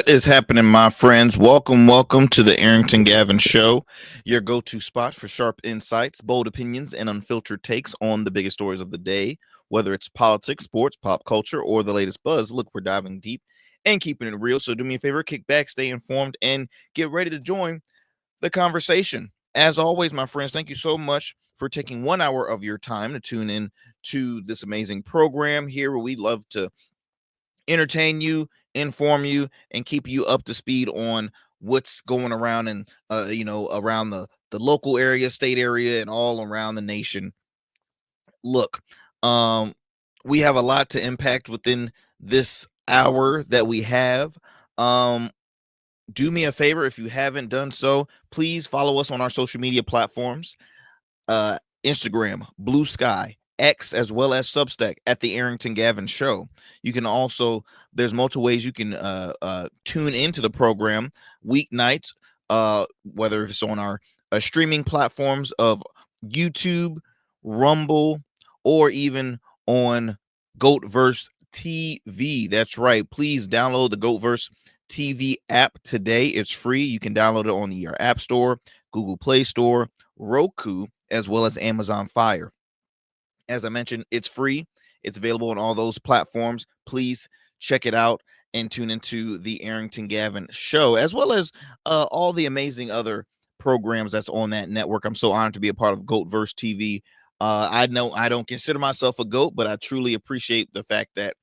is happening, my friends? Welcome to the Arrington Gavin Show, your go to spot for sharp insights, bold opinions, and unfiltered takes on the biggest stories of the day. Whether it's politics, sports, pop culture, or the latest buzz, look, we're diving deep and keeping it real. So do me a favor, kick back, stay informed, and get ready to join the conversation. As always, my friends, thank you so much for taking 1 hour of your time to tune in to this amazing program here where we love to entertain you, inform you, and keep you up to speed on what's going around and around the local area, state area, and all around the nation. Look, um, we have a lot to impact within this hour that we have. Um, do me a favor if you haven't done so, please follow us on our social media platforms. Instagram, Blue Sky, X, as well as Substack at the Arrington Gavin Show. You can also, there's multiple ways you can tune into the program weeknights, whether it's on our streaming platforms of YouTube, Rumble, or even on Goatverse TV. That's right. Please download the Goatverse TV app today. It's free. You can download it on your App Store, Google Play Store, Roku, as well as Amazon Fire. As I mentioned, it's free. It's available on all those platforms. Please check it out and tune into the Arrington Gavin Show, as well as all the amazing other programs that's on that network. I'm so honored to be a part of Goatverse TV. I know I don't consider myself a goat, but I truly appreciate the fact that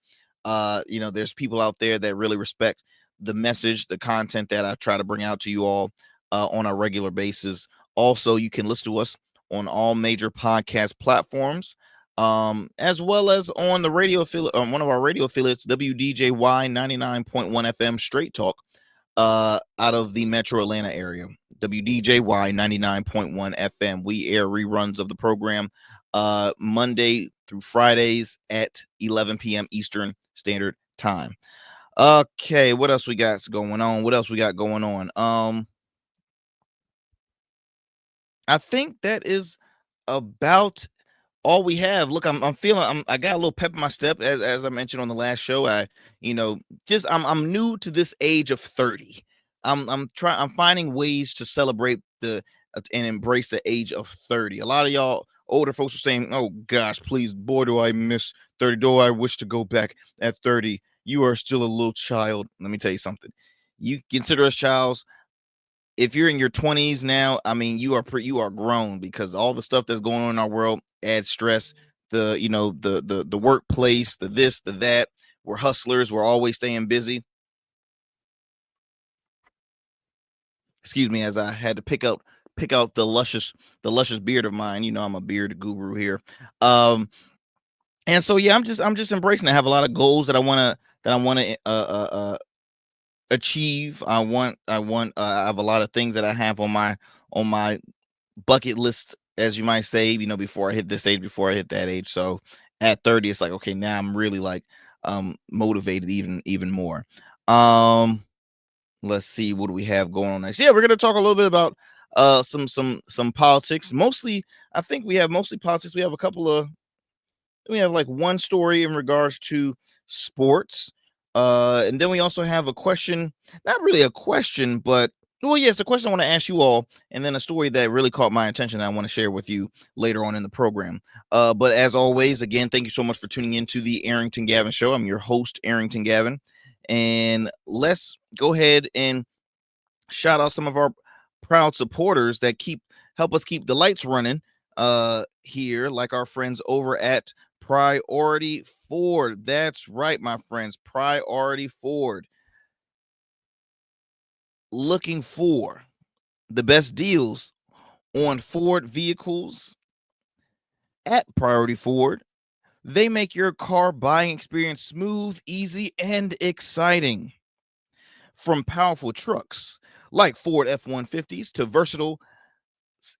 there's people out there that really respect the message, the content that I try to bring out to you all on a regular basis. Also, you can listen to us on all major podcast platforms, as well as on the radio affiliate, one of our radio affiliates, WDJY 99.1 FM Straight Talk, out of the Metro Atlanta area. WDJY 99.1 FM. We air reruns of the program Monday through Fridays at 11 p.m. Eastern Standard Time. Okay, what else we got going on? I think that is about all we have. Look, I'm feeling I got a little pep in my step as I mentioned on the last show. I'm new to this age of 30. I'm finding ways to celebrate and embrace the age of 30. A lot of y'all older folks are saying, "Oh gosh, please, boy, do I miss 30. Do I wish to go back at 30." You are still a little child. Let me tell you something. You consider us childs. If you're in your 20s now, I mean, you are grown, because all the stuff that's going on in our world adds stress. The workplace, the this, the that. We're hustlers. We're always staying busy. Excuse me, as I had to pick out the luscious beard of mine. I'm a beard guru here. And so yeah, I'm just embracing. I have a lot of goals that I want to achieve. I have a lot of things that I have on my bucket list, as you might say, before I hit this age, before I hit that age. So at 30, it's like, okay, now I'm really like motivated even more. Let's see, what do we have going on next? Yeah, we're gonna talk a little bit about some politics. Mostly, I think we have mostly politics. We have like one story in regards to sports. And then we also have a question, not really a question, but well, yes, a question I want to ask you all, and then a story that really caught my attention that I want to share with you later on in the program. But as always, again, thank you so much for tuning into the Arrington Gavin Show. I'm your host, Arrington Gavin, and let's go ahead and shout out some of our proud supporters that help us keep the lights running here, like our friends over at Priority Ford. That's right, my friends. Priority Ford. Looking for the best deals on Ford vehicles at Priority Ford. They make your car buying experience smooth, easy, and exciting. From powerful trucks like Ford F-150s to versatile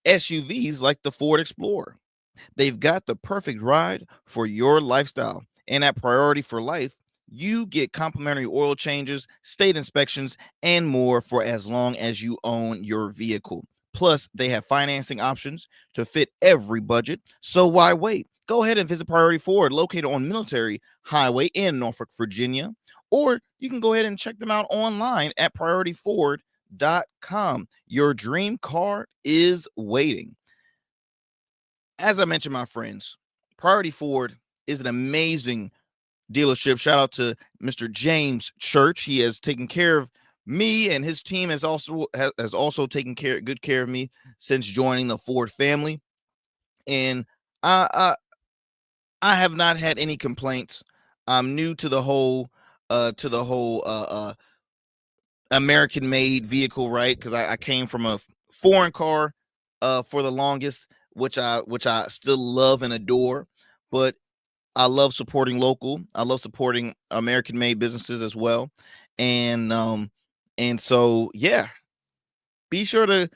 SUVs like the Ford Explorer, they've got the perfect ride for your lifestyle. And at Priority for Life, you get complimentary oil changes, state inspections, and more for as long as you own your vehicle. Plus, they have financing options to fit every budget. So why wait? Go ahead and visit Priority Ford, located on Military Highway in Norfolk, Virginia, or you can go ahead and check them out online at priorityford.com. Your dream car is waiting. As I mentioned, my friends, Priority Ford is an amazing dealership. Shout out to Mr. James Church. He has taken care of me, and his team has also taken good care of me since joining the Ford family. And I have not had any complaints. I'm new to the whole American made vehicle, right? Because I came from a foreign car for the longest, which I still love and adore. But I love supporting local. I love supporting American made businesses as well. And so yeah, be sure to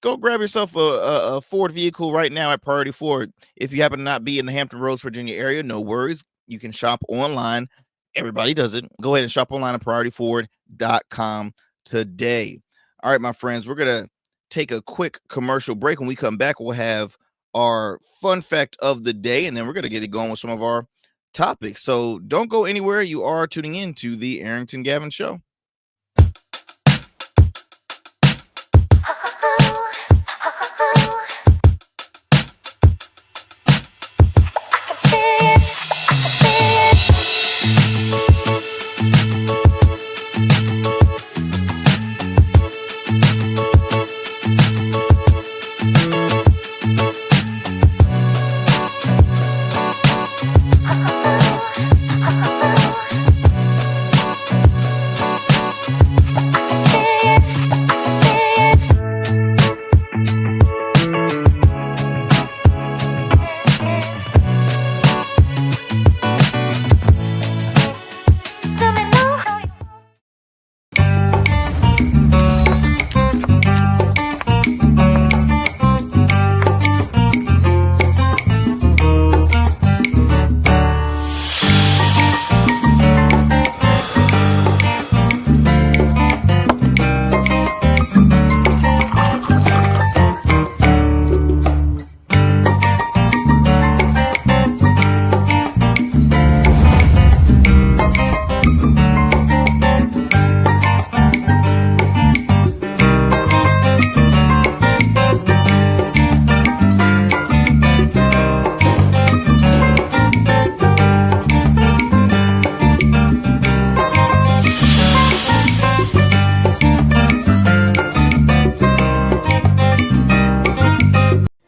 go grab yourself a Ford vehicle right now at Priority Ford. If you happen to not be in the Hampton Roads, Virginia area, no worries. You can shop online. Everybody does it. Go ahead and shop online at priorityford.com today. All right, my friends, we're going to take a quick commercial break. When we come back, we'll have our fun fact of the day, and then we're going to get it going with some of our topics. So don't go anywhere. You are tuning in to the Arrington Gavin Show.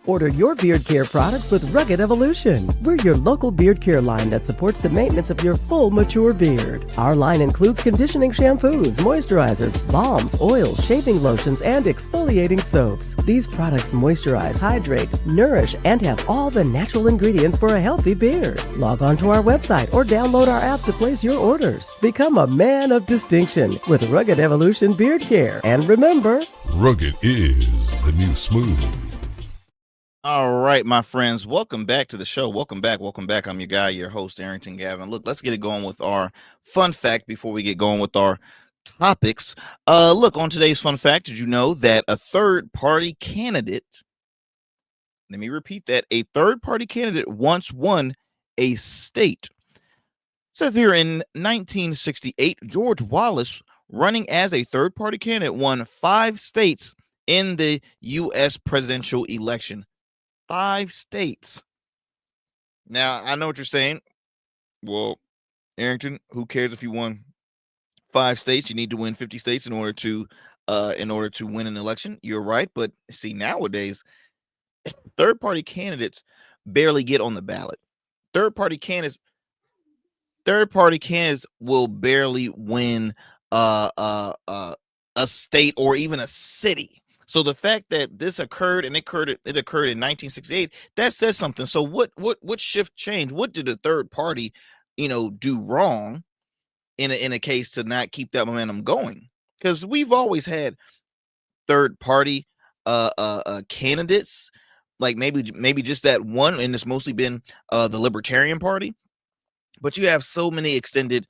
Order your beard care products with Rugged Evolution. We're your local beard care line that supports the maintenance of your full, mature beard. Our line includes conditioning shampoos, moisturizers, balms, oils, shaving lotions, and exfoliating soaps. These products moisturize, hydrate, nourish, and have all the natural ingredients for a healthy beard. Log on to our website or download our app to place your orders. Become a man of distinction with Rugged Evolution Beard Care. And remember, rugged is the new smooth. All right, my friends, welcome back to the show. Welcome back. I'm your guy, your host, Arrington Gavin. Look, let's get it going with our fun fact before we get going with our topics. Look, on today's fun fact, did you know that a third-party candidate, let me repeat that, a third-party candidate once won a state? Says here in 1968, George Wallace, running as a third-party candidate, won 5 states in the U.S. presidential election. 5 states. Now, I know what you're saying. Well, Arrington, who cares if you won 5 states? You need to win 50 states in order to win an election. You're right, but see, nowadays, third-party candidates barely get on the ballot. Third-party candidates will barely win a state or even a city. So the fact that this occurred and it occurred in 1968, that says something. So what shift changed? What did the third party, do wrong in a case to not keep that momentum going? Because we've always had third party candidates, like maybe just that one, and it's mostly been the Libertarian Party. But you have so many extended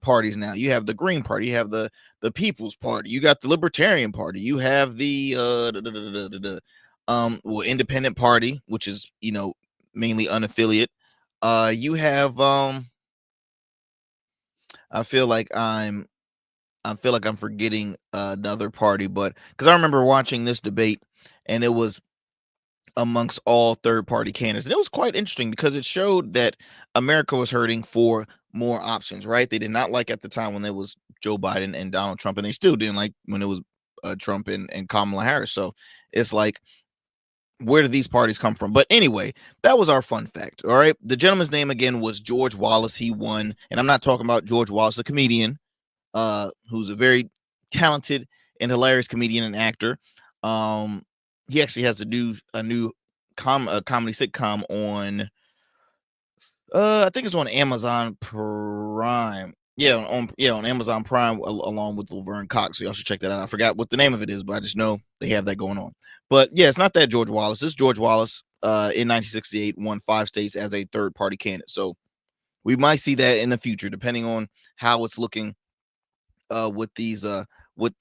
parties now. You have the Green Party, you have the People's Party, you got the Libertarian Party, you have the Independent Party, which is mainly unaffiliate. You have I feel like I'm forgetting another party, but because I remember watching this debate, and it was amongst all third party candidates. And it was quite interesting because it showed that America was hurting for more options, right? They did not like at the time when there was Joe Biden and Donald Trump, and they still didn't like when it was Trump and Kamala Harris. So it's like, where did these parties come from? But anyway, that was our fun fact. All right. The gentleman's name again was George Wallace. He won. And I'm not talking about George Wallace, the comedian, who's a very talented and hilarious comedian and actor. Um, he actually has a new comedy sitcom on I think it's on Amazon Prime. Yeah, on Amazon Prime along with Laverne Cox. So y'all should check that out. I forgot what the name of it is, but I just know they have that going on. But yeah, it's not that George Wallace. This George Wallace in 1968 won 5 states as a third party candidate. So we might see that in the future, depending on how it's looking with these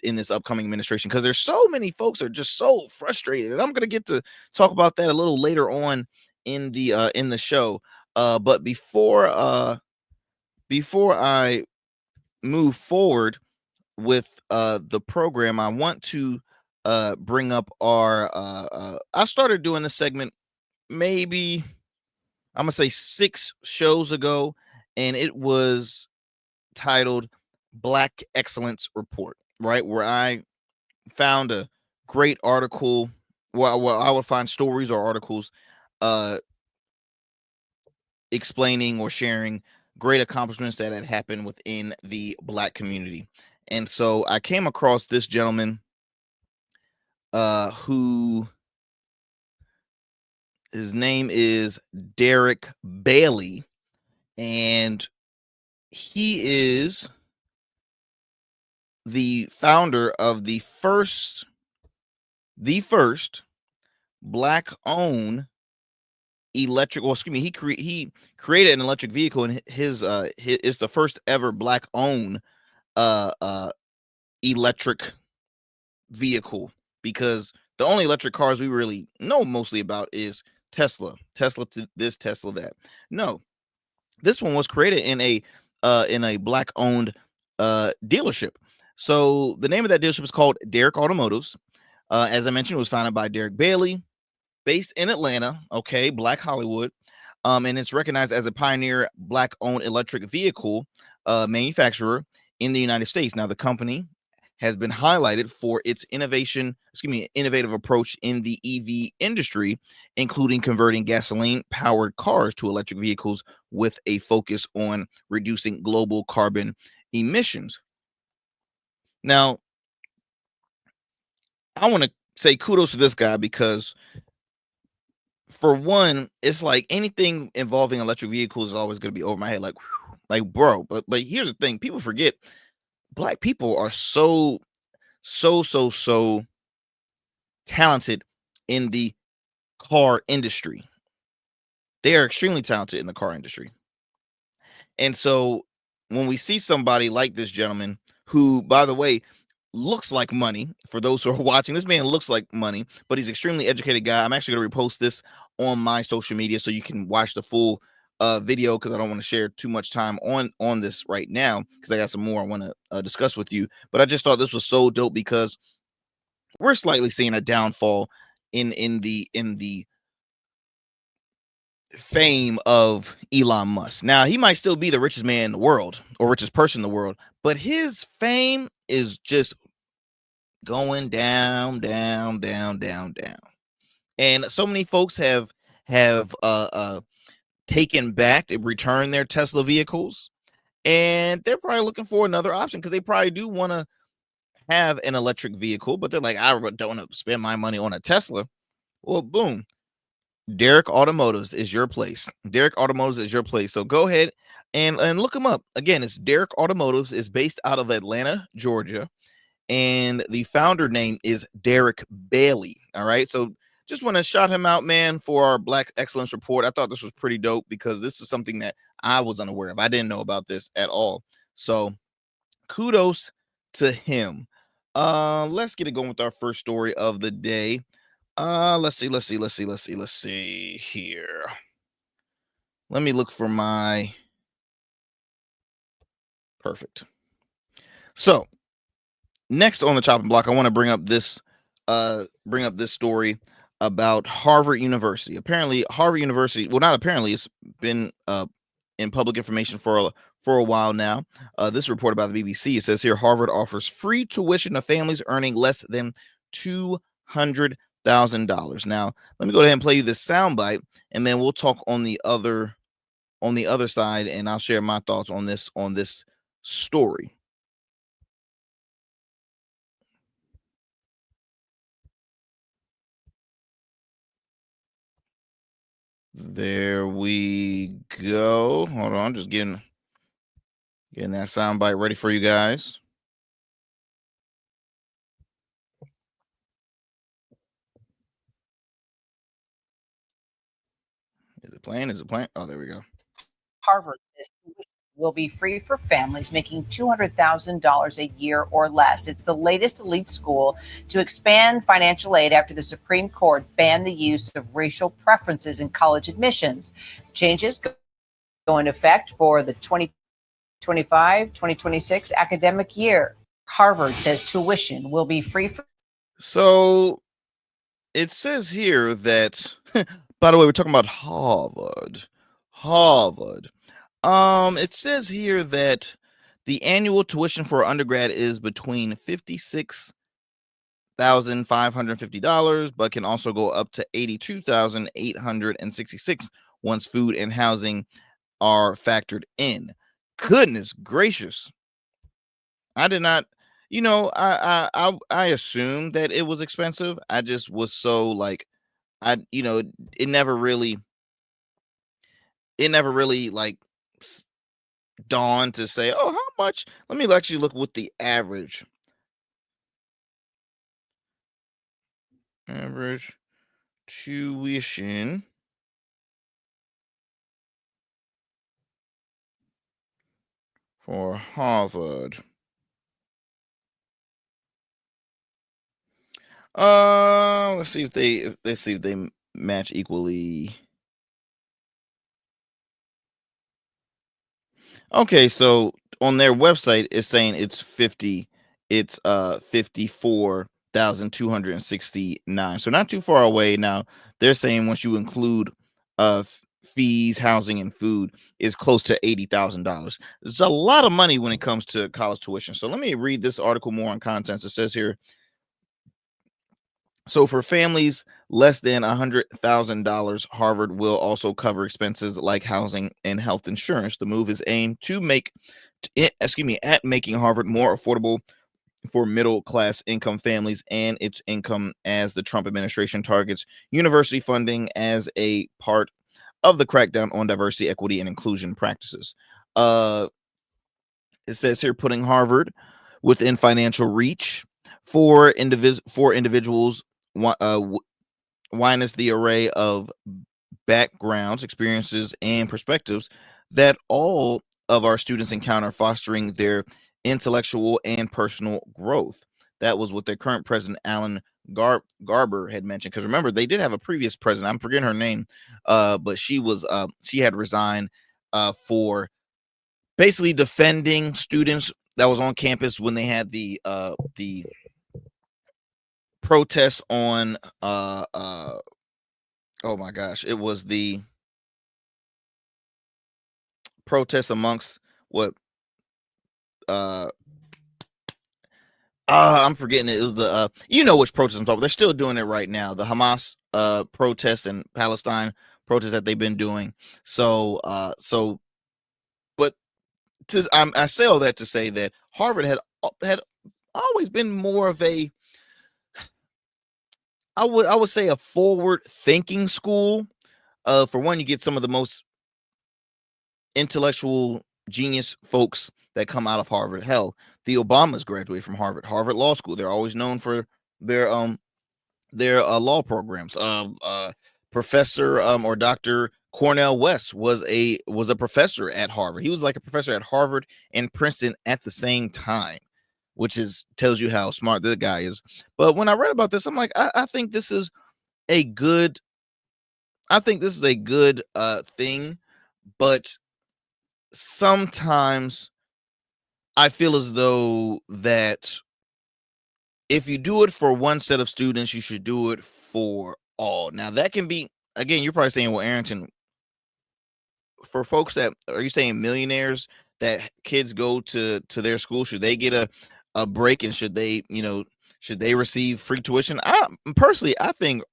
in this upcoming administration, because there's so many folks are just so frustrated, and I'm gonna get to talk about that a little later on in the show. But before I move forward with the program, I want to bring up our I started doing this segment maybe I'm gonna say 6 shows ago, and it was titled Black Excellence Report, right? Where I found a great article. Well, I would find stories or articles uh explaining or sharing great accomplishments that had happened within the Black community. And so I came across this gentleman who his name is Derek Bailey, and he is the founder of the first Black owned electric, well, excuse me, he created an electric vehicle, and his is the first ever Black owned uh uh electric vehicle, because the only electric cars we really know mostly about is Tesla to this, Tesla that. No, this one was created in a Black owned dealership. So the name of that dealership is called Derek Automotives. As I mentioned, it was founded by Derek Bailey, based in Atlanta, okay, Black Hollywood. And it's recognized as a pioneer Black owned electric vehicle manufacturer in the United States. Now, the company has been highlighted for its innovative approach in the EV industry, including converting gasoline powered cars to electric vehicles with a focus on reducing global carbon emissions. Now, I want to say kudos to this guy because, for one, it's like anything involving electric vehicles is always going to be over my head. Like, bro. But here's the thing: people forget Black people are so talented in the car industry. They are extremely talented in the car industry. And so when we see somebody like this gentleman, who, by the way, looks like money, for those who are watching, this man looks like money, but he's extremely educated guy. I'm actually going to repost this on my social media so you can watch the full video, because I don't want to share too much time on this right now, because I got some more I want to discuss with you. But I just thought this was so dope because we're slightly seeing a downfall in the fame of Elon Musk. Now, he might still be the richest man in the world or richest person in the world, but his fame is just going down, down, down, down, down. And so many folks have taken back, they returned their Tesla vehicles, and they're probably looking for another option, because they probably do want to have an electric vehicle, but they're like, I don't want to spend my money on a Tesla. Well, boom. Derek Automotives is your place. Derek Automotives is your place. So go ahead and look them up. Again, it's Derek Automotives. Is based out of Atlanta, Georgia, and the founder name is Derek Bailey. All right. So just want to shout him out, man, for our Black Excellence Report. I thought this was pretty dope because this is something that I was unaware of. I didn't know about this at all. So kudos to him. Let's get it going with our first story of the day. Let's see here. Let me look for my Perfect. So next on the chopping block, I want to bring up this story about Harvard University. Apparently, Harvard University, well, not apparently, it's been in public information for a while now. This report by the BBC, it says here Harvard offers free tuition to families earning less than $200,000. Now, let me go ahead and play you this soundbite, and then we'll talk on the other side, and I'll share my thoughts on this story. There we go. Hold on, just getting that soundbite ready for you guys. Is it playing? Oh, there we go. Harvard will be free for families making $200,000 a year or less. It's the latest elite school to expand financial aid after the Supreme Court banned the use of racial preferences in college admissions. Changes go into effect for the 2025-2026 academic year. Harvard says tuition will be free for. So it says here that, by the way, we're talking about Harvard. It says here that the annual tuition for undergrad is between $56,550, but can also go up to $82,866 once food and housing are factored in. Goodness gracious. I did not, I assumed that it was expensive. I just was so like, it never really like dawned to say, oh, how much? Let me actually look what the average tuition for Harvard. Let's see if they match equally. Okay, so on their website it's saying it's 54,269. So not too far away. Now they're saying once you include fees, housing, and food, is close to $80,000. It's a lot of money when it comes to college tuition. So let me read this article more on contents. It says here, so for families less than $100,000, Harvard will also cover expenses like housing and health insurance. The move is aimed to at making Harvard more affordable for middle class income families and its income, as the Trump administration targets university funding as a part of the crackdown on diversity, equity, and inclusion practices. It says here, putting Harvard within financial reach for individuals, minus the array of backgrounds, experiences, and perspectives that all of our students encounter, fostering their intellectual and personal growth. That was what their current president, Alan Garber, had mentioned. Because remember, they did have a previous president. I'm forgetting her name, but she had resigned for basically defending students that was on campus when they had the protests on oh my gosh, it was the protests amongst what I'm forgetting it. It was the which protest I'm talking about. They're still doing it right now. The Hamas protests and Palestine protests that they've been doing. So but I say all that to say that Harvard had always been more of a, I would say, a forward thinking school. For one, you get some of the most intellectual genius folks that come out of Harvard. Hell, the Obamas graduated from Harvard Law School. They're always known for their law programs. Professor or Dr. Cornel West was a professor at Harvard. He was like a professor at Harvard and Princeton at the same time, which tells you how smart the guy is. But when I read about this, I'm like, I think this is a good thing, but sometimes I feel as though that if you do it for one set of students, you should do it for all. Now that can be, again, you're probably saying, well, Arrington, for folks that, are you saying millionaires that kids go to their school, should they get a break, and should they, should they receive free tuition? I think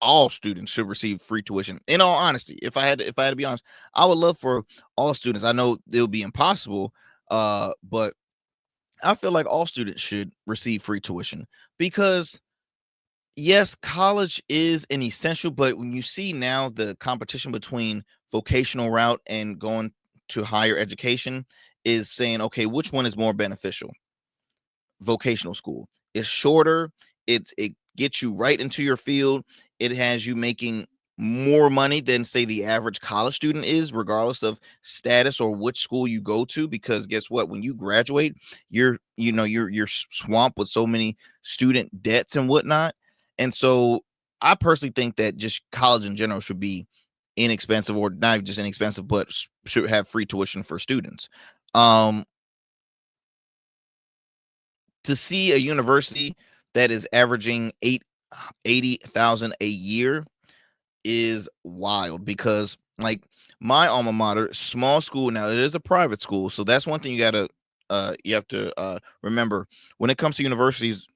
all students should receive free tuition. In all honesty, if I had to be honest, I would love for all students. I know it'll be impossible, but I feel like all students should receive free tuition, because yes, college is an essential, but when you see now the competition between vocational route and going to higher education is saying, okay, which one is more beneficial? Vocational school. It's shorter. It gets you right into your field. It has you making more money than, say, the average college student is, regardless of status or which school you go to. Because guess what? When you graduate, you're swamped with so many student debts and whatnot. And so I personally think that just college in general should be inexpensive, or not just inexpensive, but should have free tuition for students. Um, to see a university that is averaging 80,000 a year is wild, because like my alma mater, small school, now it is a private school, so that's one thing you have to remember when it comes to universities.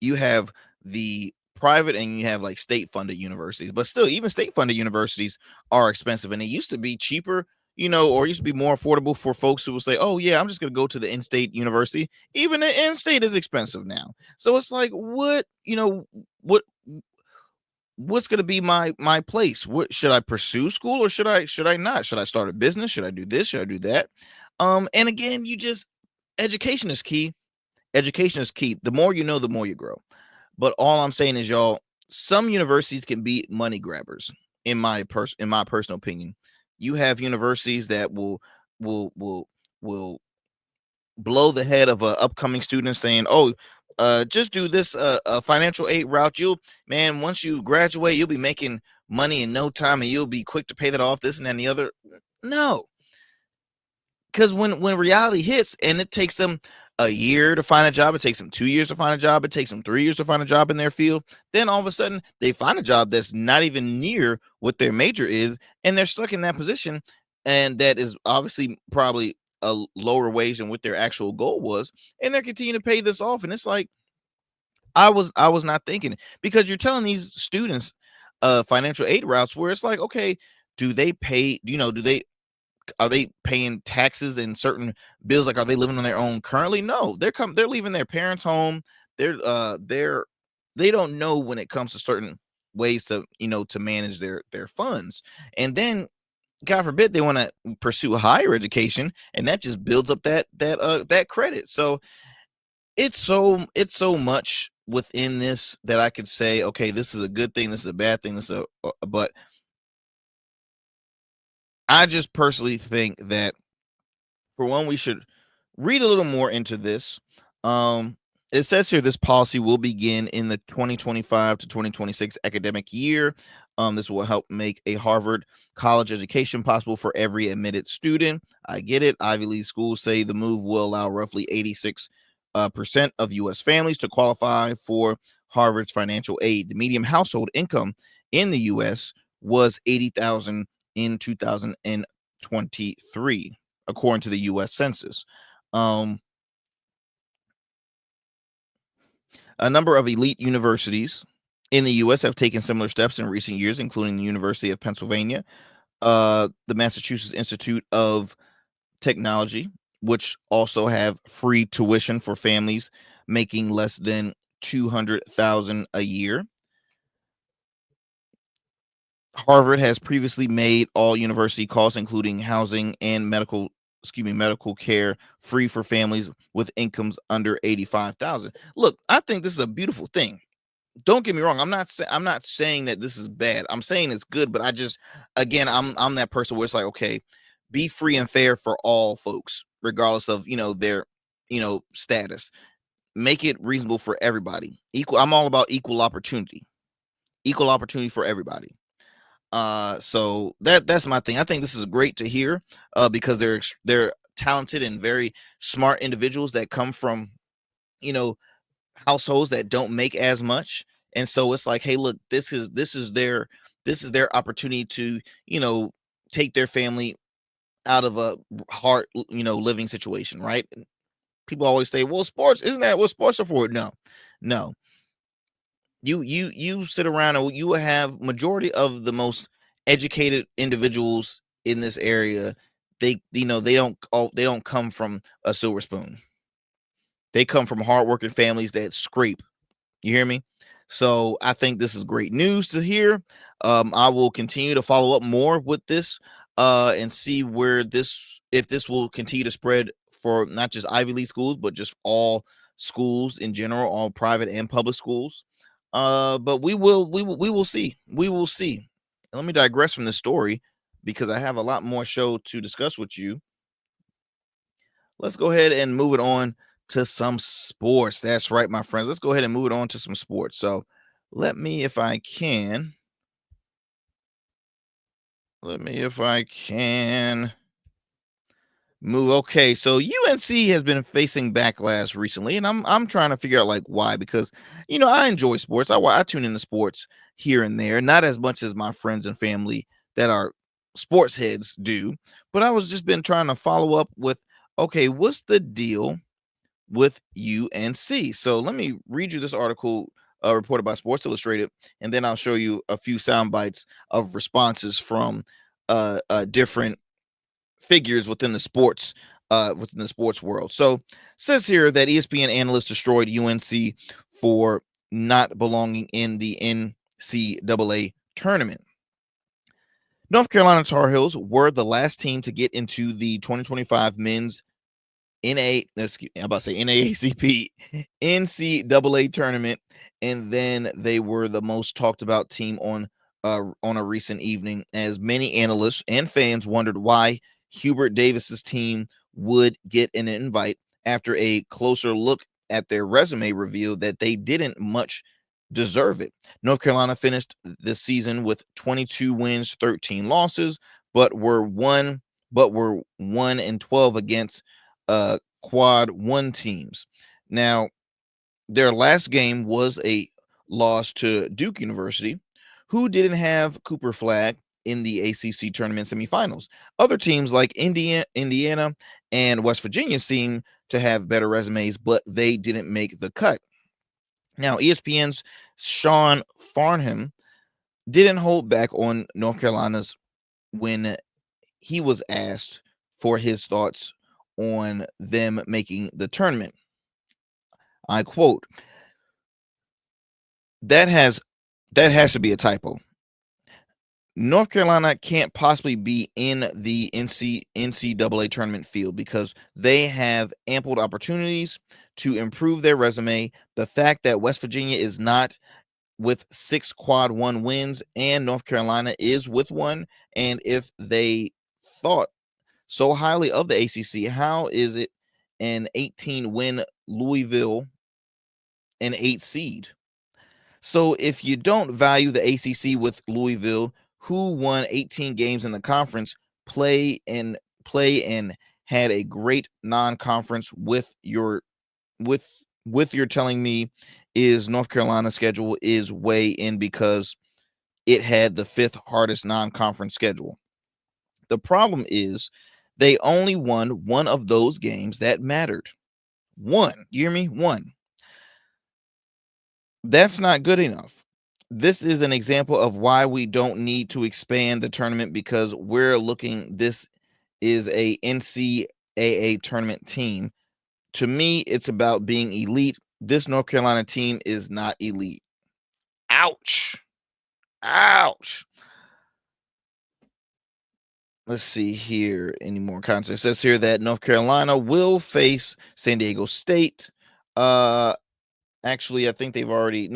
You have the private and you have like state funded universities, but still, even state funded universities are expensive, and it used to be cheaper, or used to be more affordable for folks who will say, oh yeah, I'm just going to go to the in-state university. Even the in-state is expensive now. So it's like, what what's going to be my place? What should I pursue school, or should I not? Should I start a business? Should I do this? Should I do that? And again, education is key. Education is key. The more you know, the more you grow. But all I'm saying is, y'all, some universities can be money grabbers. In my personal opinion, you have universities that will blow the head of a upcoming student, saying, "Oh, just do this financial aid route. Once you graduate, you'll be making money in no time, and you'll be quick to pay that off. This and that and the other." No, because when reality hits, and it takes them a year to find a job, it takes them 2 years to find a job, it takes them 3 years to find a job in their field, then all of a sudden they find a job that's not even near what their major is, and they're stuck in that position, and that is obviously probably a lower wage than what their actual goal was, and they're continuing to pay this off. And it's like, I was not thinking, because you're telling these students financial aid routes, where it's like, okay, do they pay, do they, are they paying taxes and certain bills? Like, are they living on their own currently? No, they're leaving their parents' home. They don't know when it comes to certain ways to, to manage their funds. And then, God forbid, they want to pursue higher education, and that just builds up that credit. So it's so much within this that I could say, okay, this is a good thing, this is a bad thing, but I just personally think that, for one, we should read a little more into this. Um, it says here this policy will begin in the 2025 to 2026 academic year. This will help make a Harvard college education possible for every admitted student. I get it. Ivy League schools say the move will allow roughly 86% of U.S. families to qualify for Harvard's financial aid. The median household income in the U.S. was 80,000 in 2023, according to the U.S. Census. A number of elite universities in the U.S. have taken similar steps in recent years, including the University of Pennsylvania, the Massachusetts Institute of Technology, which also have free tuition for families making less than 200,000 a year. Harvard has previously made all university costs, including housing and medical care, free for families with incomes under 85,000. Look, I think this is a beautiful thing. Don't get me wrong. I'm not saying that this is bad. I'm saying it's good, but again, I'm that person where it's like, okay, be free and fair for all folks, regardless of, their, status. Make it reasonable for everybody. I'm all about equal opportunity for everybody. So that's my thing. I think this is great to hear, because they're talented and very smart individuals that come from, you know, households that don't make as much. And so it's like, hey, look, this is their opportunity to, take their family out of a hard, living situation, right? People always say, well, sports, isn't that what sports are for? No, no. You sit around and you will have majority of the most educated individuals in this area. They don't come from a silver spoon. They come from hardworking families that scrape. You hear me? So I think this is great news to hear. I will continue to follow up more with this and see if this will continue to spread for not just Ivy League schools, but just all schools in general, all private and public schools. But we will see. We will see. Let me digress from this story because I have a lot more show to discuss with you. Let's go ahead and move it on to some sports. That's right, my friends. Let's go ahead and move it on to some sports. So let me, if I can, move. Okay, so UNC has been facing backlash recently, and I'm trying to figure out like why, because I enjoy sports. I tune into sports here and there, not as much as my friends and family that are sports heads do. But I was just been trying to follow up with, okay, what's the deal with UNC? So let me read you this article reported by Sports Illustrated, and then I'll show you a few sound bites of responses from different figures within the sports world. So it says here that ESPN analysts destroyed UNC for not belonging in the NCAA tournament. North Carolina Tar Heels were the last team to get into the 2025 men's NAACP NCAA tournament, and then they were the most talked about team on a recent evening, as many analysts and fans wondered why Hubert Davis's team would get an invite after a closer look at their resume revealed that they didn't much deserve it. North Carolina finished this season with 22 wins, 13 losses, but were 1-12 against quad one teams. Now, their last game was a loss to Duke University, who didn't have Cooper Flag in the ACC tournament semifinals. Other teams like Indiana and West Virginia seem to have better resumes, but they didn't make the cut. Now, ESPN's Sean Farnham didn't hold back on North Carolina's when he was asked for his thoughts on them making the tournament. I quote, that has to be a typo. North Carolina can't possibly be in the NCAA tournament field because they have ample opportunities to improve their resume. The fact that West Virginia is not with 6 quad one wins and North Carolina is with one, and if they thought so highly of the ACC, how is it an 18-win Louisville an 8 seed? So if you don't value the ACC with Louisville, who won 18 games in the conference, play and had a great non-conference with your telling me is North Carolina's schedule is way in because it had the 5th hardest non-conference schedule. The problem is they only won one of those games that mattered. One, you hear me? One. That's not good enough. This is an example of why we don't need to expand the tournament, because this is a NCAA tournament team. To me, it's about being elite. This North Carolina team is not elite. Ouch. Ouch. Let's see here. Any more content? It says here that North Carolina will face San Diego State. Actually, I think they've already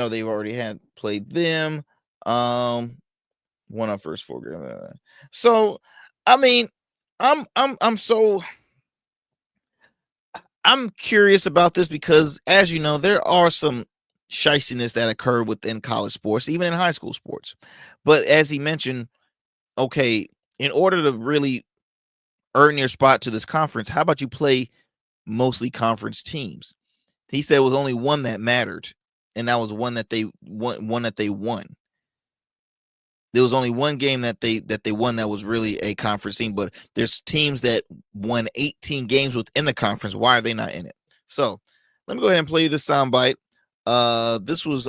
had played them. Won our first 4 games. So, I mean, I'm curious about this because, as you know, there are some shiestiness that occur within college sports, even in high school sports. But as he mentioned, okay, in order to really earn your spot to this conference, how about you play mostly conference teams? He said it was only one that mattered, and that was one that they won. There was only one game that they won that was really a conference team, but there's teams that won 18 games within the conference. Why are they not in it? So let me go ahead and play you this soundbite. This was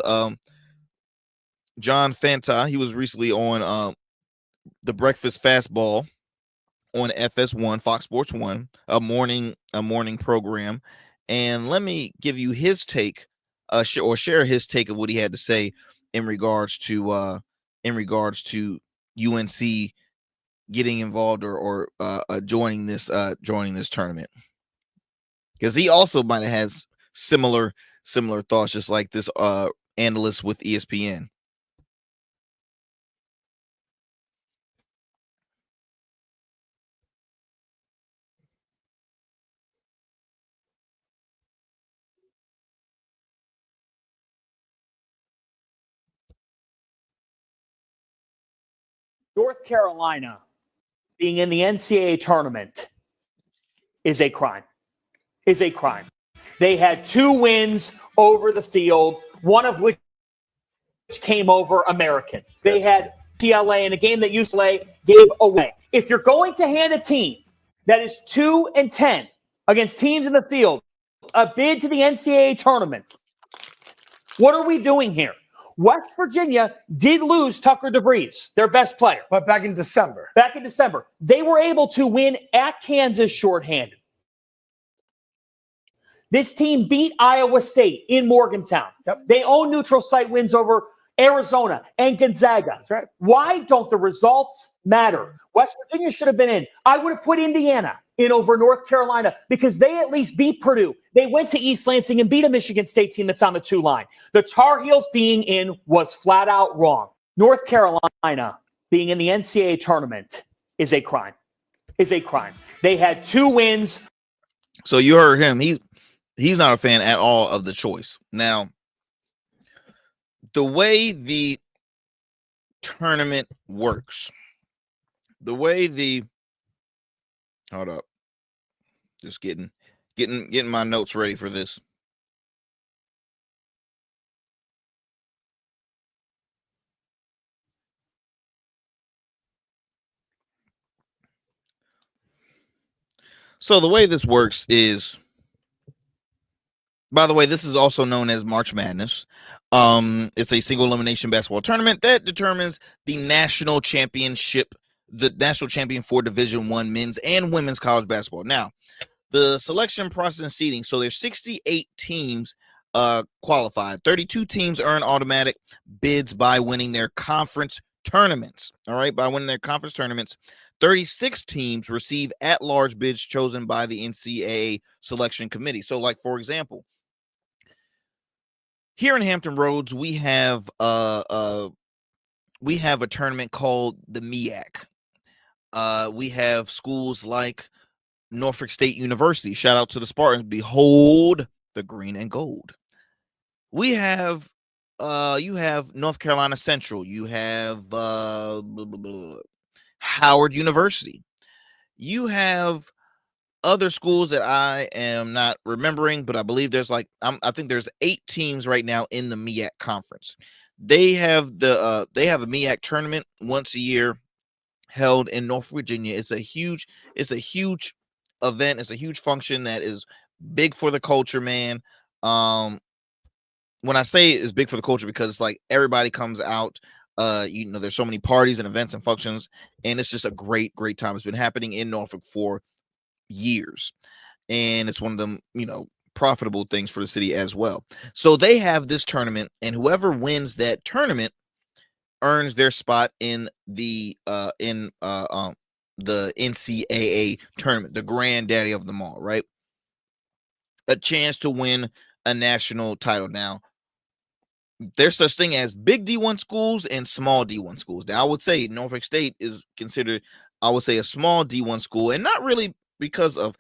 John Fanta. He was recently on the Breakfast Fastball on FS1, Fox Sports 1, a morning program. And let me give you his take, share his take of what he had to say in regards to UNC getting involved or joining this tournament, because he also might have had similar thoughts, just like this analyst with ESPN. North Carolina being in the NCAA tournament is a crime. They had 2 wins over the field, one of which came over American. They had UCLA in a game that UCLA gave away. If you're going to hand a team that is 2-10 against teams in the field a bid to the NCAA tournament, what are we doing here? West Virginia did lose Tucker DeVries, their best player. But back in December. They were able to win at Kansas shorthanded. This team beat Iowa State in Morgantown. Yep. They own neutral site wins over Arizona and Gonzaga. That's right. Why don't the results matter? West Virginia should have been in. I would have put Indiana in over North Carolina because they at least beat Purdue. They went to East Lansing and beat a Michigan State team that's on the 2 line. The Tar Heels being in was flat out wrong. North Carolina being in the NCAA tournament is a crime. They had 2 wins. So you heard him. He's not a fan at all of the choice. Now, the way the tournament works, hold up, just getting my notes ready for this. So the way this works is, by the way, this is also known as March Madness. It's a single elimination basketball tournament that determines the national champion for Division I men's and women's college basketball. Now, the selection process and seeding. So there's 68 teams qualified. 32 teams earn automatic bids by winning their conference tournaments. All right, by winning their conference tournaments. 36 teams receive at-large bids chosen by the NCAA selection committee. So, like, for example, here in Hampton Roads, we have a tournament called the MEAC. We have schools like Norfolk State University. Shout out to the Spartans. Behold the green and gold. We have you have North Carolina Central. You have Howard University. You have other schools that I am not remembering, but I believe there's I think there's 8 teams right now in the MEAC conference. They have a MEAC tournament once a year held in North Virginia. It's a huge event. It's a huge function that is big for the culture, man. When I say it's big for the culture, because it's like everybody comes out. There's so many parties and events and functions, and it's just a great time. It's been happening in Norfolk for years, and it's one of them, profitable things for the city as well. So they have this tournament, and whoever wins that tournament earns their spot in the NCAA tournament, the granddaddy of them all, right? A chance to win a national title. Now, there's such thing as big D1 schools and small D1 schools. Now, I would say Norfolk State is considered, a small D1 school, and not really because of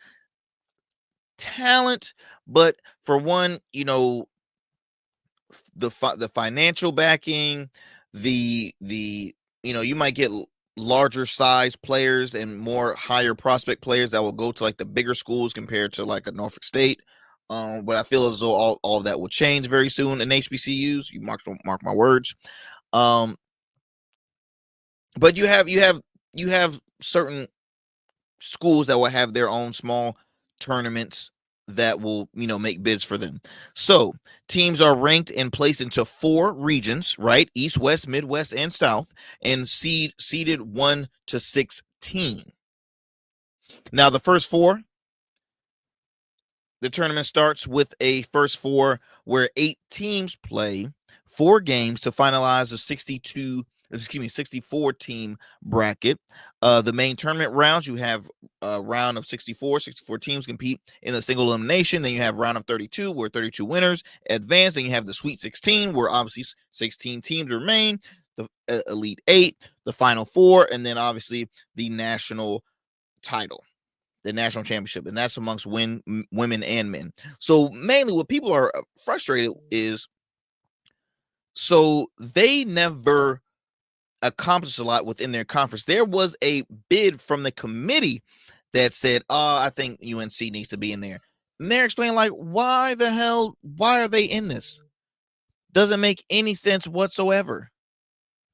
talent, but for one, the financial backing, you might get larger size players and more higher prospect players that will go to like the bigger schools compared to like a Norfolk State. But I feel as though all that will change very soon in HBCUs. You mark my words. But you have certain schools that will have their own small tournaments that will, make bids for them. So teams are ranked and placed into 4 regions, right? East, West, Midwest, and South, and seeded 1 to 16. Now the first 4, the tournament starts with a first 4 where 8 teams play 4 games to finalize the 64 team bracket. The main tournament rounds, you have a round of 64 teams compete in a single elimination. Then you have round of 32 where 32 winners advance. Then you have the Sweet 16 where obviously 16 teams remain, the Elite 8, the Final 4, and then obviously the national title, the national championship, and that's amongst women and men. So mainly what people are frustrated is, so they never accomplished a lot within their conference. There was a bid from the committee that said, I think UNC needs to be in there. And they're explaining, like, why are they in this? Doesn't make any sense whatsoever.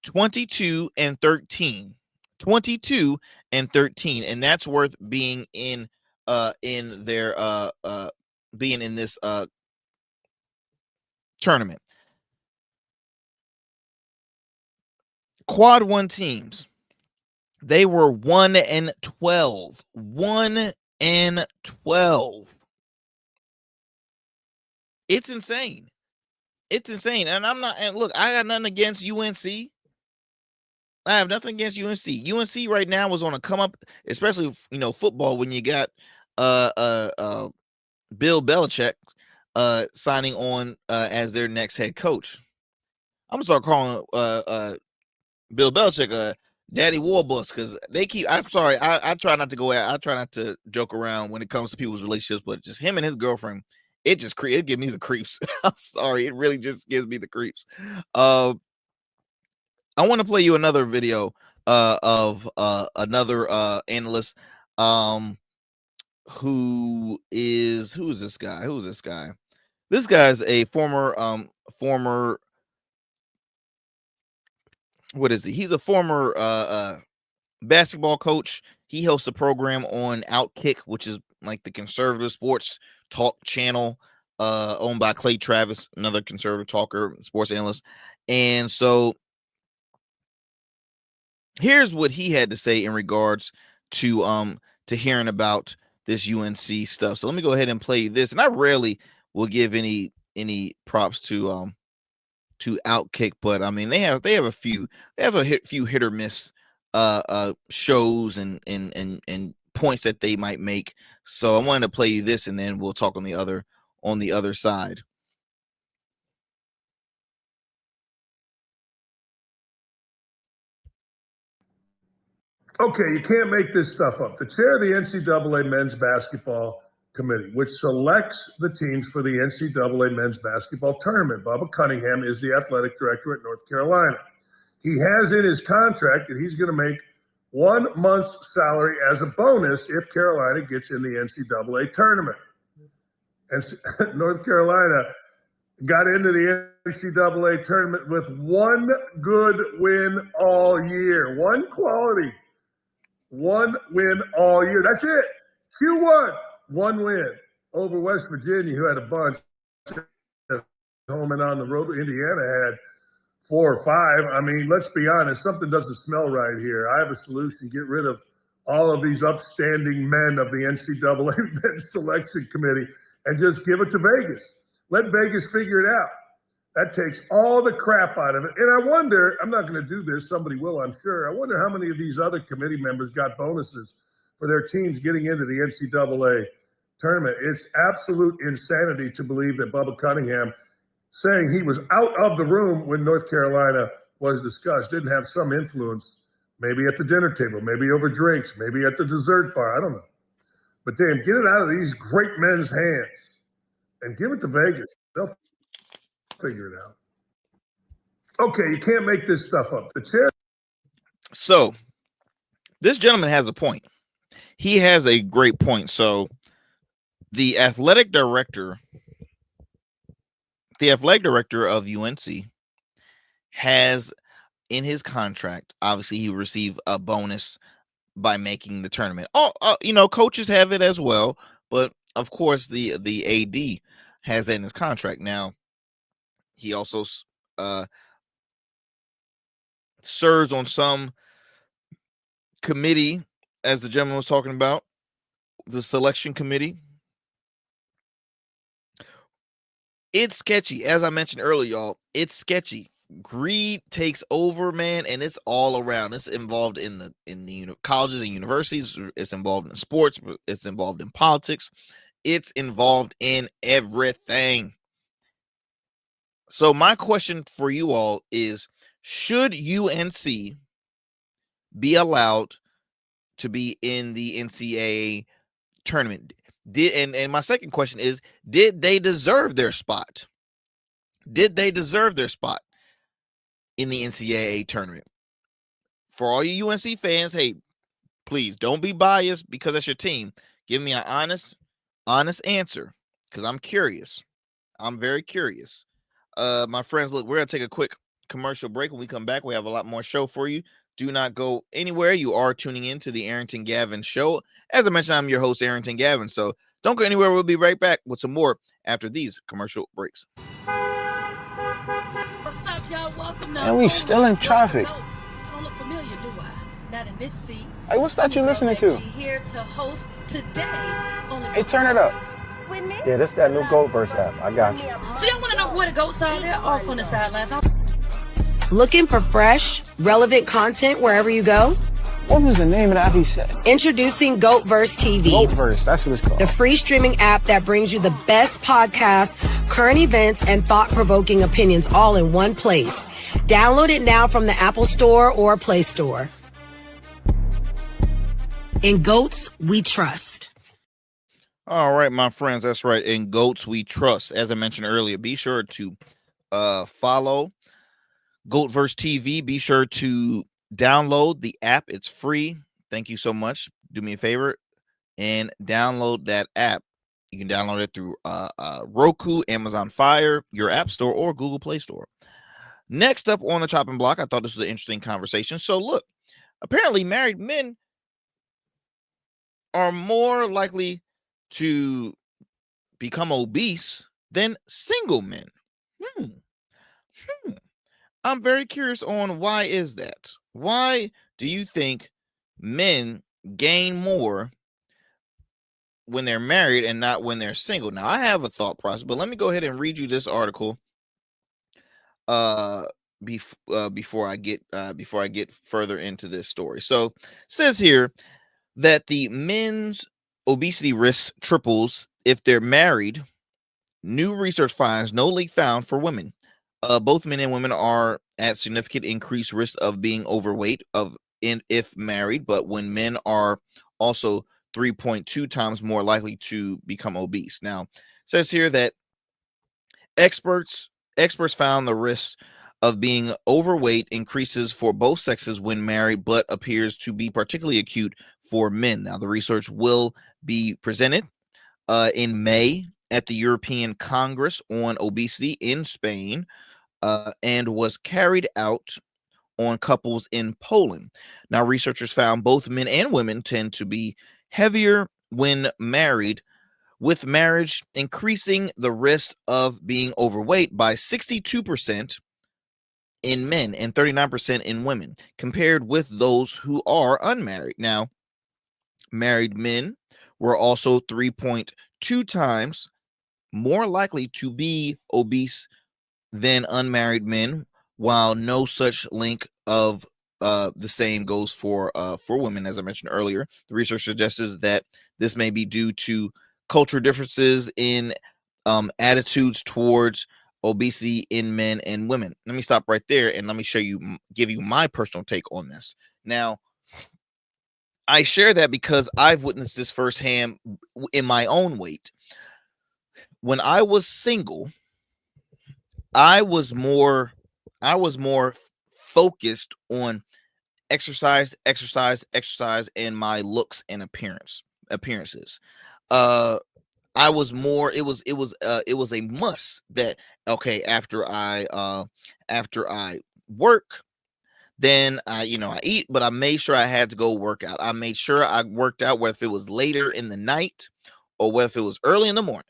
22 and 13. 22 and 13. And that's worth being in their being in this tournament. Quad 1 teams, they were 1 and 12. 1 and 12. It's insane. It's insane. And look, I got nothing against UNC. I have nothing against UNC. UNC right now was on a come up, especially football, when you got Bill Belichick signing on as their next head coach. I'm gonna start calling Bill Belichick Daddy Warbucks, because they keep. I'm sorry, I try not to I try not to joke around when it comes to people's relationships, but just him and his girlfriend, it gives me the creeps. I'm sorry, it really just gives me the creeps. I want to play you another video of another analyst. Who is this guy? Who's this guy? This guy's a former what is he? He's a former basketball coach. He hosts a program on Outkick, which is like the conservative sports talk channel, owned by Clay Travis, another conservative talker, sports analyst. And so here's what he had to say in regards to hearing about this UNC stuff. So let me go ahead and play this. And I rarely will give any props to Outkick, but I mean they have a few hit or miss shows and points that they might make. So I wanted to play you this, and then we'll talk on the other side. Okay, you can't make this stuff up. The chair of the NCAA men's basketball committee, which selects the teams for the NCAA men's basketball tournament, Bubba Cunningham, is the athletic director at North Carolina. He has in his contract that he's going to make 1 month's salary as a bonus if Carolina gets in the NCAA tournament. And North Carolina got into the NCAA tournament with 1 good win all year, 1 quality. 1 win all year. That's it. Q1, 1 win over West Virginia, who had a bunch. Home and on the road. Indiana had 4 or 5. I mean, let's be honest. Something doesn't smell right here. I have a solution. Get rid of all of these upstanding men of the NCAA men's selection committee and just give it to Vegas. Let Vegas figure it out. That takes all the crap out of it. And I wonder, I'm not going to do this. Somebody will, I'm sure. I wonder how many of these other committee members got bonuses for their teams getting into the NCAA tournament. It's absolute insanity to believe that Bubba Cunningham, saying he was out of the room when North Carolina was discussed, didn't have some influence, maybe at the dinner table, maybe over drinks, maybe at the dessert bar. I don't know. But damn, get it out of these great men's hands and give it to Vegas. They'll figure it out. Okay, you can't make this stuff up. The chair. So this gentleman has a point. He has a great point. So the athletic director of UNC has in his contract, obviously he received a bonus by making the tournament. Coaches have it as well, but of course the AD has that in his contract. Now he also serves on some committee, as the gentleman was talking about, the selection committee. It's sketchy, as I mentioned earlier, y'all. It's sketchy. Greed takes over, man, and it's all around. It's involved in the colleges and universities. It's involved in sports. It's involved in politics. It's involved in everything. So my question for you all is: should UNC be allowed to be in the NCAA tournament? And my second question is: did they deserve their spot? Did they deserve their spot in the NCAA tournament? For all you UNC fans, hey, please don't be biased because that's your team. Give me an honest answer, because I'm curious. I'm very curious. My friends, look, we're gonna take a quick commercial break. When we come back, we have a lot more show for you. Do not go anywhere. You are tuning in to the Arrington Gavin Show. As I mentioned, I'm your host, Arrington Gavin. So don't go anywhere. We'll be right back with some more after these commercial breaks. What's up, y'all? Welcome to And we still in traffic. Don't look familiar, do I? Not in this seat. Hey, what's that you listening to? Here to host today. Hey, turn it up. Yeah, this that new GoatVerse app. I got you. So y'all want to know where the goats are? They're off on the sidelines. Looking for fresh, relevant content wherever you go? What was the name of the app he said? Introducing GoatVerse TV. GoatVerse, that's what it's called. The free streaming app that brings you the best podcasts, current events, and thought-provoking opinions all in one place. Download it now from the Apple Store or Play Store. In GOATs, we trust. All right, my friends, that's right. In GOATs, we trust. As I mentioned earlier, be sure to follow GoatVerse TV. Be sure to download the app. It's free. Thank you so much. Do me a favor and download that app. You can download it through Roku, Amazon Fire, your app store, or Google Play Store. Next up on the chopping block, I thought this was an interesting conversation. So look, apparently married men are more likely to become obese than single men. I'm very curious on why is that? Why do you think men gain more when they're married and not when they're single? Now, I have a thought process, but let me go ahead and read you this article before I get further into this story. So, it says here that the men's obesity risk triples if they're married. New research finds no link found for women. Both men and women are at significant increased risk of being overweight if married, but when men are also 3.2 times more likely to become obese. Now, it says here that experts found the risk of being overweight increases for both sexes when married, but appears to be particularly acute for men. Now, the research will be presented in May at the European Congress on Obesity in Spain, and was carried out on couples in Poland. Now, researchers found both men and women tend to be heavier when married, with marriage increasing the risk of being overweight by 62% in men and 39% in women, compared with those who are unmarried. Now, married men were also 3.2 times more likely to be obese than unmarried men, while no such link of the same goes for women. As I mentioned earlier, the research suggests that this may be due to cultural differences in attitudes towards obesity in men and women. Let me stop right there and let me give you my personal take on this. Now, I share that because I've witnessed this firsthand in my own weight. When I was single, I was more focused on exercise, and my looks and appearances. I was more, it was a must that, okay, after I work, then I eat, but I made sure I had to go work out. I made sure I worked out, whether if it was later in the night or whether if it was early in the morning.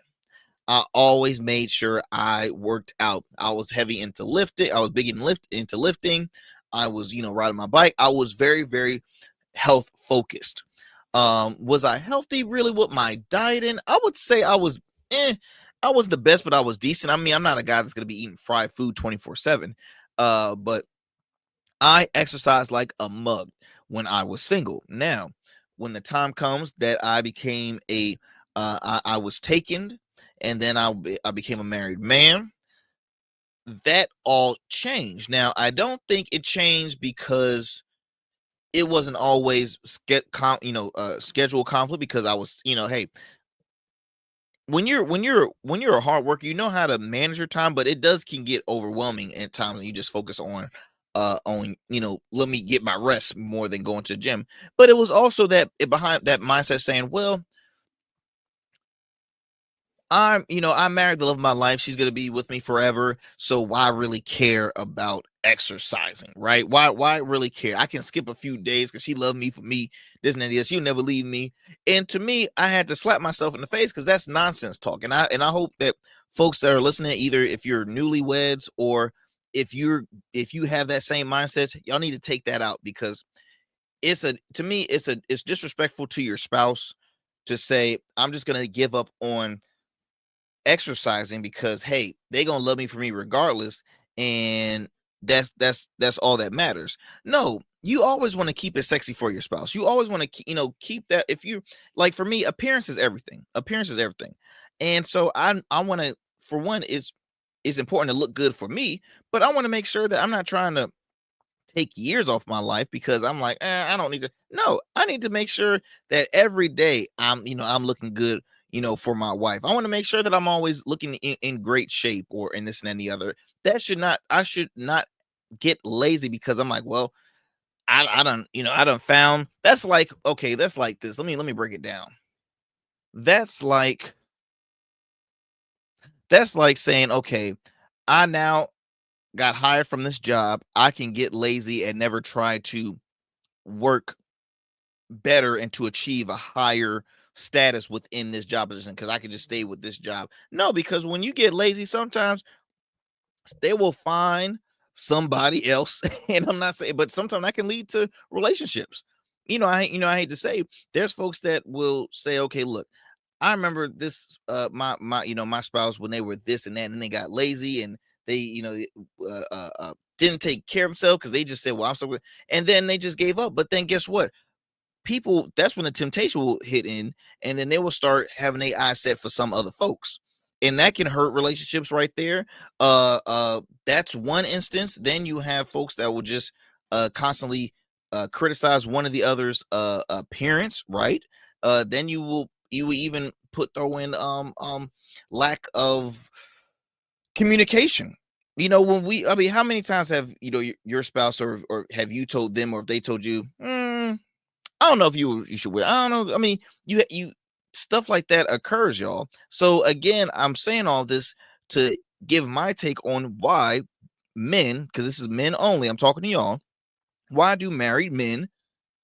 I always made sure I worked out. I was heavy into lifting. I was big into lifting. I was, riding my bike. I was very, very health focused. Was I healthy really with my dieting? I would say I was I was the best, but I was decent. I mean, I'm not a guy that's gonna be eating fried food 24/7. But I exercised like a mug when I was single. Now, when the time comes that I became I was taken, and then I became a married man, that all changed. Now, I don't think it changed because it wasn't always schedule conflict, because I was, hey, when you're a hard worker, you know how to manage your time, but it can get overwhelming at times when you just focus on let me get my rest more than going to the gym. But it was also behind that mindset saying, well, I married the love of my life. She's gonna be with me forever. So why really care about exercising, right? Why really care? I can skip a few days because she loved me for me, this and that. She'll never leave me. And to me, I had to slap myself in the face, because that's nonsense talk. And I hope that folks that are listening, either if you're newlyweds or if you have that same mindset, y'all need to take that out, because to me it's disrespectful to your spouse to say, I'm just gonna give up on exercising because, hey, they gonna love me for me regardless, and that's all that matters. No, you always want to keep it sexy for your spouse. You always want to keep that. If you, like, for me, appearance is everything. And so I want to, for one, it's important to look good for me, but I want to make sure that I'm not trying to take years off my life because I'm like, I don't need to. No, I need to make sure that every day I'm looking good, for my wife. I want to make sure that I'm always looking in great shape, or in this and any other. I should not get lazy because I'm like, well, I don't, I don't found. That's like, okay, that's like this. Let me break it down. That's like saying, okay, I now got hired from this job. I can get lazy and never try to work better and to achieve a higher status within this job position because I can just stay with this job. No, because when you get lazy, sometimes they will find somebody else. And I'm not saying, but sometimes that can lead to relationships. I hate to say, there's folks that will say, okay, look, I remember this, my spouse, when they were this and that, and they got lazy, and they, didn't take care of themselves because they just said, well, I'm so good. And then they just gave up. But then guess what? That's when the temptation will hit in, and then they will start having their eyes set for some other folks. And that can hurt relationships right there. That's one instance. Then you have folks that will just constantly criticize one of the other's appearance, right? Then you will even throw in lack of communication. How many times have your spouse or have you told them, or if they told you, I don't know if you should wear, I don't know. I mean, you stuff like that occurs, y'all. So again, I'm saying all this to give my take on why men, because this is men only, I'm talking to y'all. Why do married men,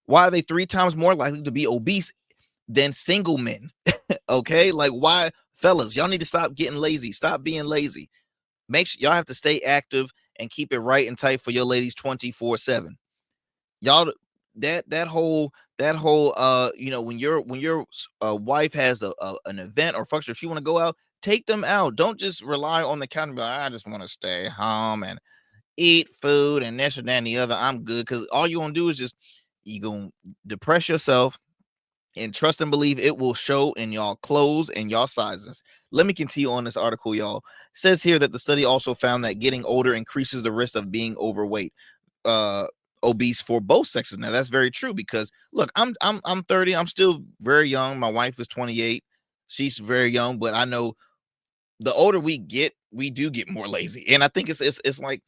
why are they 3 times more likely to be obese than single men? Okay, like, why, fellas, y'all need to stop getting lazy, stop being lazy. Make sure y'all have to stay active and keep it right and tight for your ladies 24/7. Y'all, that whole when your wife has an event or function, if you want to go out, take them out. Don't just rely on the counter. I just want to stay home and eat food and this and that and the other. I'm good, because all you're gonna do is you gonna depress yourself, and trust and believe it will show in y'all clothes and y'all sizes. Let me continue on this article, y'all. It says here that the study also found that getting older increases the risk of being overweight, obese for both sexes. Now that's very true, because look, I'm 30. I'm still very young. My wife is 28. She's very young, but I know the older we get, we do get more lazy. And I think it's like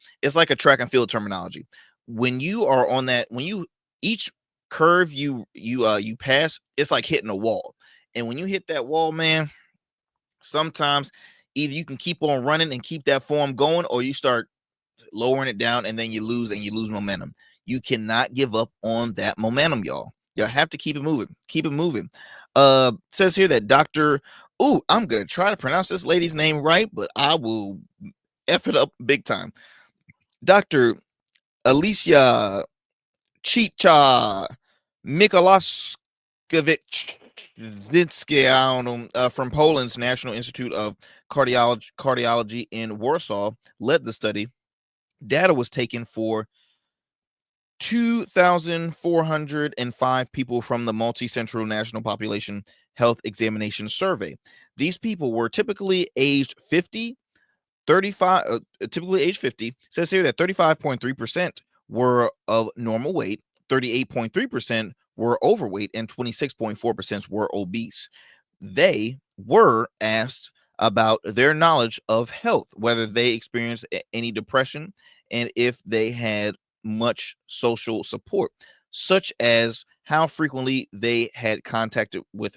a track and field terminology. When you are on that, when you each curve you pass, it's like hitting a wall. And when you hit that wall, man, sometimes either you can keep on running and keep that form going, or you start lowering it down and then you lose momentum. You cannot give up on that momentum, y'all. You have to keep it moving. Keep it moving. Says here that Dr. Ooh, I'm gonna try to pronounce this lady's name right, but I will F it up big time. Dr. Alicia Chicha Mikolaskevich from Poland's National Institute of Cardiology in Warsaw led the study. Data was taken for 2,405 people from the Multi-Central National Population Health Examination Survey. These people were typically aged 50, 35, typically age 50. Says here that 35.3% were of normal weight, 38.3% were overweight, and 26.4% were obese. They were asked about their knowledge of health, whether they experienced any depression, and if they had much social support, such as how frequently they had contact with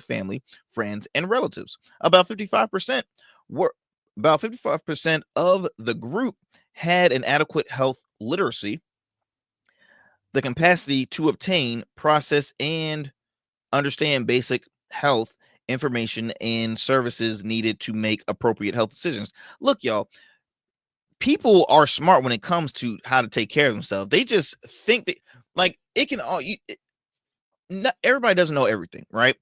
family, friends, and relatives. About 55% of the group had an adequate health literacy, the capacity to obtain, process, and understand basic health information and services needed to make appropriate health decisions. Look, y'all, people are smart when it comes to how to take care of themselves. They just think that, like, it can all not everybody doesn't know everything, right?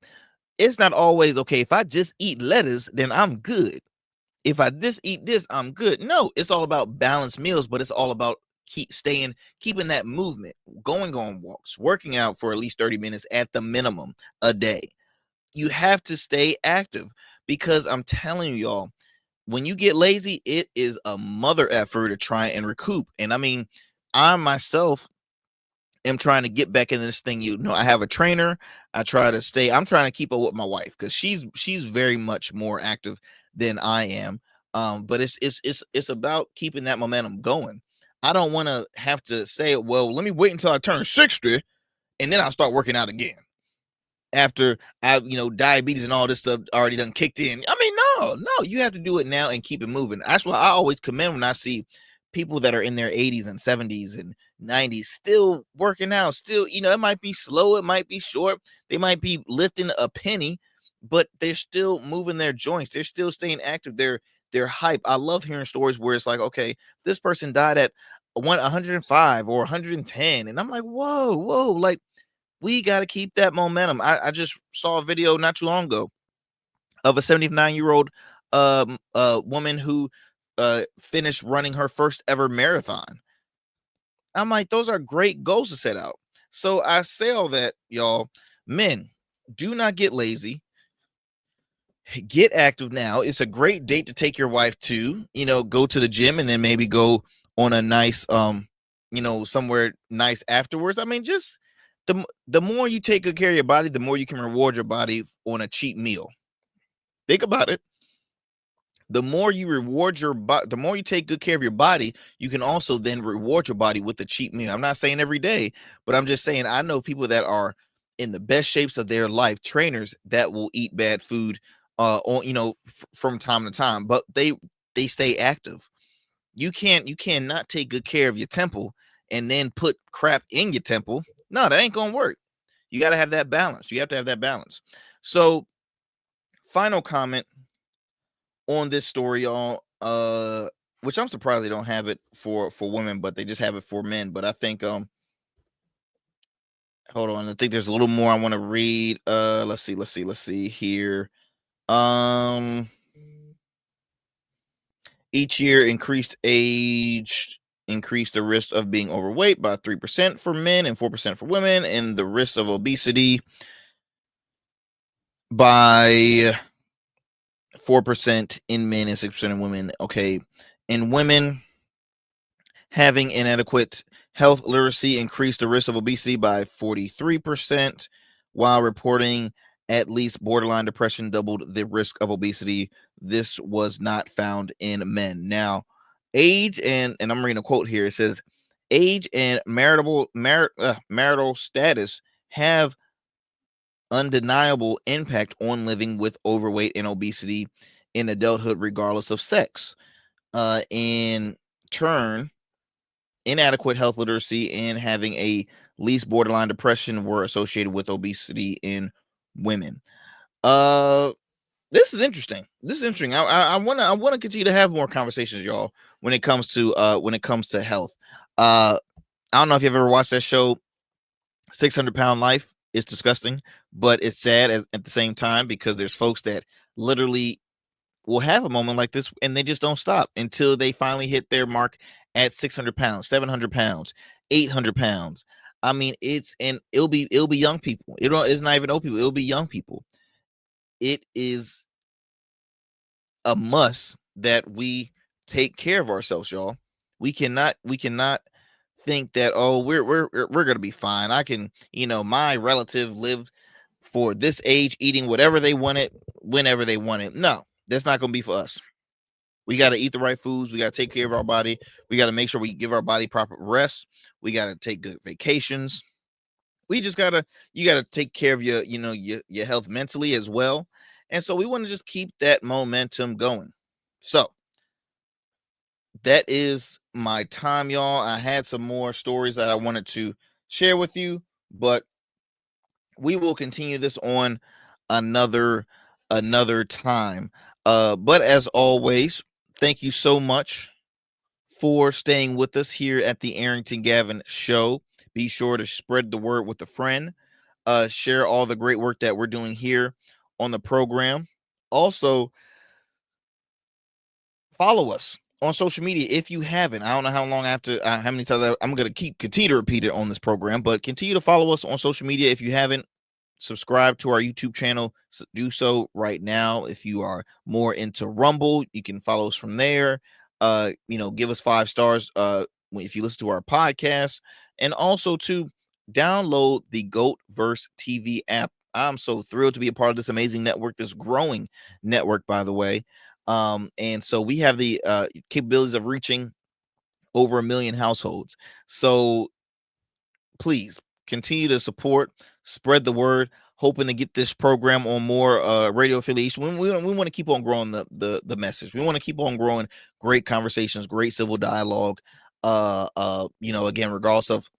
It's not always okay. If I just eat lettuce, then I'm good. If I just eat this, I'm good. No, it's all about balanced meals, but it's all about keeping that movement, going on walks, working out for at least 30 minutes at the minimum a day. You have to stay active, because I'm telling you, y'all, when you get lazy, it is a mother effort to try and recoup. And I mean, I myself am trying to get back into this thing. You know, I have a trainer. I'm trying to keep up with my wife, because she's very much more active than I am. But it's about keeping that momentum going. I don't want to have to say, well, let me wait until I turn 60 and then I'll start working out again, after diabetes and all this stuff already done kicked in. I mean, no, you have to do it now and keep it moving. That's why I always commend when I see people that are in their 80s and 70s and 90s still working out. Still, it might be slow, it might be short, they might be lifting a penny, but they're still moving their joints. They're still staying active. They're hype. I love hearing stories where it's like, okay, this person died at 105 or 110, and I'm like, whoa, like, we got to keep that momentum. I just saw a video not too long ago of a 79-year-old woman who finished running her first ever marathon. I'm like, those are great goals to set out. So I say all that, y'all. Men, do not get lazy. Get active now. It's a great date to take your wife to, go to the gym and then maybe go on a nice, somewhere nice afterwards. I mean, just the more you take good care of your body, the more you can reward your body on a cheap meal. Think about it. The more you reward your body, the more you take good care of your body, you can also then reward your body with a cheap meal. I'm not saying every day, but I'm just saying I know people that are in the best shapes of their life, trainers that will eat bad food from time to time, but they stay active. You cannot take good care of your temple and then put crap in your temple. No, that ain't gonna work. You got to have that balance. You have to have that balance. So, final comment on this story, y'all, which I'm surprised they don't have it for women, but they just have it for men. But I think hold on, I think there's a little more I want to read. Let's see here. Each year, increased age increased the risk of being overweight by 3% for men and 4% for women, and the risk of obesity by 4% in men and 6% in women. Okay. In women, having inadequate health literacy increased the risk of obesity by 43%, while reporting at least borderline depression doubled the risk of obesity. This was not found in men. Now, age, and I'm reading a quote here. It says, age and marital status have undeniable impact on living with overweight and obesity in adulthood, regardless of sex. In turn, inadequate health literacy and having a least borderline depression were associated with obesity in women. This is interesting. I want to continue to have more conversations, y'all, when it comes to health. I don't know if you've ever watched that show, 600-Pound Life. It's disgusting, but it's sad at the same time, because there's folks that literally will have a moment like this and they just don't stop until they finally hit their mark at 600 pounds, 700 pounds, 800 pounds. I mean, it'll be young people. It's not even old people. It'll be young people. It is a must that we take care of ourselves, y'all. We cannot think that, oh, we're gonna be fine. I can, my relative lived for this age, eating whatever they wanted, whenever they wanted. No, that's not gonna be for us. We got to eat the right foods. We got to take care of our body. We got to make sure we give our body proper rest. We got to take good vacations. You got to take care of your health mentally as well. And so we want to just keep that momentum going. So that is my time, y'all. I had some more stories that I wanted to share with you, but we will continue this on another time. But as always, thank you so much for staying with us here at the Arrington Gavin Show. Be sure to spread the word with a friend. Share all the great work that we're doing here on the program. Also, follow us on social media if you haven't. I don't know how long how many times I'm going to continue to repeat it on this program, but continue to follow us on social media if you haven't. Subscribe to our YouTube channel. Do so right now. If you are more into Rumble, you can follow us from there. Give us 5 stars if you listen to our podcast, and also to download the GOATverse TV app. I'm so thrilled to be a part of this amazing network, this growing network, by the way. And so we have the capabilities of reaching over 1 million households. So please continue to support, spread the word, hoping to get this program on more radio affiliation. We want to keep on growing the message. We want to keep on growing great conversations, great civil dialogue. Again, regardless of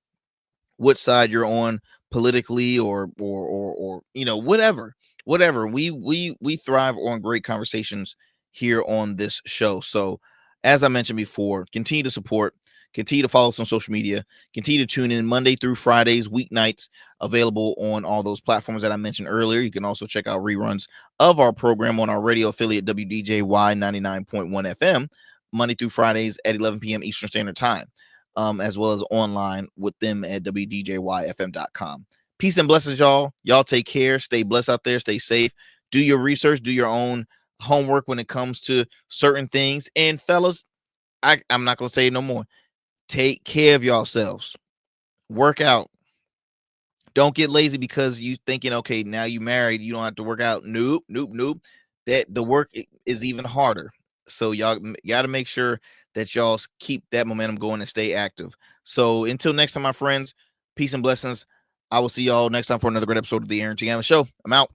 what side you're on politically or whatever. We thrive on great conversations here on this show. So as I mentioned before, continue to support, continue to follow us on social media, continue to tune in Monday through Fridays, weeknights, available on all those platforms that I mentioned earlier. You can also check out reruns of our program on our radio affiliate, WDJY 99.1 FM, Monday through Fridays at 11 p.m. Eastern Standard Time, as well as online with them at WDJYFM.com. Peace and blessings, y'all. Y'all take care. Stay blessed out there. Stay safe. Do your research. Do your own homework when it comes to certain things. And fellas, I'm not going to say no more. Take care of yourselves. Work out. Don't get lazy because you thinking, okay, now you married, you don't have to work out. Nope. That the work is even harder. So y'all got to make sure that y'all keep that momentum going and stay active. So until next time, my friends, peace and blessings. I will see y'all next time for another great episode of the Arrington Gavin Show. I'm out.